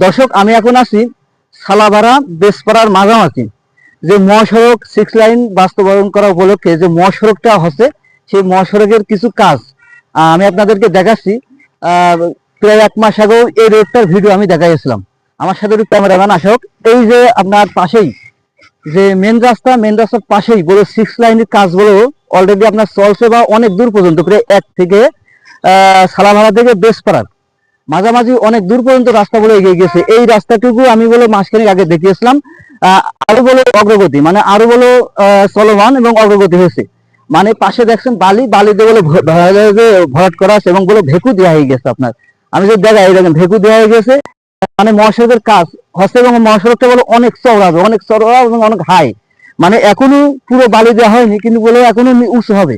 দর্শক, আমি এখন আছি সালাভারা বেসপাড়ার মাঝামাঝি যে মহাসড়ক 6 লাইন বাস্তবায়ন করা উপলক্ষে যে মহাসড়কটা হচ্ছে, সেই মহাসড়কের কিছু কাজ আমি আপনাদেরকে দেখাচ্ছি। প্রায় 1 মাস আগেও এই রোডটার ভিডিও আমি দেখাইছিলাম। আমার সাথে একটু ক্যামেরাম্যান আসক। এই যে আপনার পাশেই যে মেন রাস্তার পাশেই বলে 6 লাইনের কাজগুলো অলরেডি আপনার চলছে বা অনেক দূর পর্যন্ত, প্রায় 1 থেকে সালাভারা থেকে বেসপাড়ার মাঝামাঝি অনেক দূর পর্যন্ত রাস্তা বলে এগিয়ে গেছে। এই রাস্তাটুকু আমি বলে মাসখানেক আগে দেখিয়েছিলাম। আরো বলে অগ্রগতি, মানে আরো বলে চলমান এবং অগ্রগতি হয়েছে। মানে পাশে দেখছেন বালি দিয়ে বলে ভরাট করা আছে এবং বলে ভেকু দেওয়া হয়ে গেছে। আপনার আমি যদি দেখাই, দেখেন ভেকু দেওয়া হয়ে গেছে। মানে মহাসড়কের কাজ হচ্ছে এবং মহাসড়কটা বলে অনেক চওড়া এবং অনেক হাই। মানে এখনো পুরো বালি দেওয়া হয়নি, কিন্তু বলে এখনো উঁচু হবে।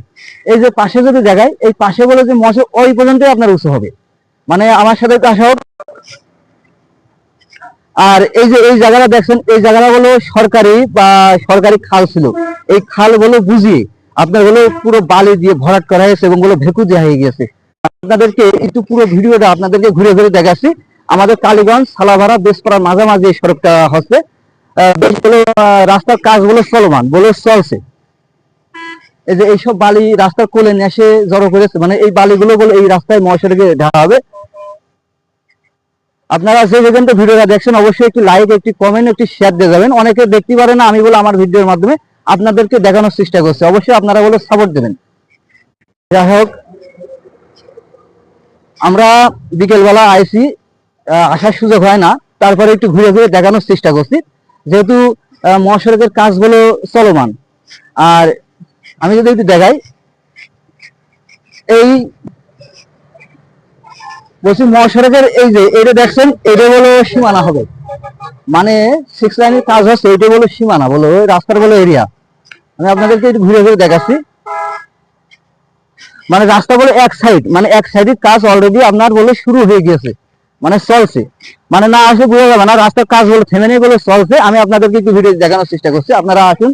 এই যে পাশে যদি দেখায়, এই পাশে বলে যে মহাসড়ক ওই পর্যন্তই আপনার উঁচু হবে। মানে আমার সাথে আসা হোক। আর এই যে এই জায়গাটা দেখছেন, এই জায়গাটা হলো সরকারি খাল ছিল। এই খাল গুলো বুঝিয়ে আপনার হলো পুরো বালি দিয়ে ভরাট করা হয়েছে এবং গুলো ভেকু দেওয়া হয়ে গেছে। আপনাদেরকে একটু পুরো ভিডিওটা আপনাদেরকে ঘুরে ঘুরে দেখাচ্ছি। আমাদের কালীগঞ্জ সালাভারা বেসপাড়ার মাঝামাঝি এই সড়কটা হচ্ছে। রাস্তার কাজগুলো চলমান বলে চলছে। এই যে এইসব বালি রাস্তার কোলে নিয়ে এসে জড়ো করেছে, মানে এই বালিগুলো বলে এই রাস্তায় মহাসড়কে ঢালা হবে। আপনারা যে যেখান থেকে ভিডিওটা দেখছেন অবশ্যই একটি লাইক, একটি কমেন্ট, একটি শেয়ার দিয়ে যাবেন। অনেকে দেখতে পারে না, আমি বলে আমার ভিডিওর মাধ্যমে আপনাদেরকে দেখানোর চেষ্টা করছি। অবশ্যই আপনারা বলে সাপোর্ট দেবেন। যাই হোক, আমরা বিকেলবেলা আইসি, আসার সুযোগ হয় না, তারপরে একটু ঘুরে ঘুরে দেখানোর চেষ্টা করছি, যেহেতু মহাসড়কের কাজগুলো চলমান। আর আমি যদি একটু দেখাই, এই বলছি মহাসড়কের এই যে এটা দেখছেন, এটা বলো সীমানা হবে। মানে 6 লাইনের কাজ হচ্ছে, এটা বলো সীমানা, বলো ওই রাস্তার বলো এরিয়া। আমি আপনাদেরকে একটু ঘুরে ঘুরে দেখাচ্ছি। মানে রাস্তা বলে এক সাইড, মানে এক সাইডের কাজ অলরেডি আপনার বলে শুরু হয়ে গেছে, মানে চলছে। মানে না আসলে বোঝা যাবে না রাস্তার কাজ বলে থেমে নেই, বলে চলছে। আমি আপনাদেরকে একটু ভিডিও দেখানোর চেষ্টা করছি, আপনারা আসুন।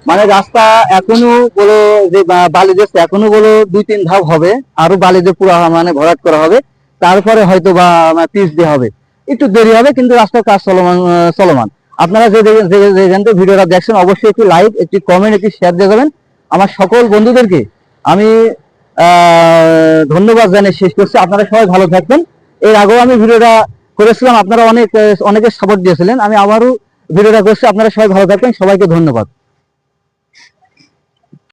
মানে রাস্তা এখনো বলো যে বালি দিচ্ছে, এখনো বলো 2-3 ধাপ হবে, আরো বালি দিয়ে পুরো মানে ভরাট করা হবে। তারপরে হয়তো বা পিচ দিয়ে হবে, একটু দেরি হবে, কিন্তু রাস্তার কাজ চলমান। আপনারা যে ভিডিওটা দেখছেন অবশ্যই একটি লাইক, একটি কমেন্ট, একটি শেয়ার দিয়ে যাবেন। আমার সকল বন্ধুদেরকে আমি ধন্যবাদ জানিয়ে শেষ করছি। আপনারা সবাই ভালো থাকবেন। এর আগেও আমি ভিডিওটা করেছিলাম, আপনারা অনেকে সাপোর্ট দিয়েছিলেন। আমি আবারও ভিডিওটা করছি। আপনারা সবাই ভালো থাকবেন। সবাইকে ধন্যবাদ।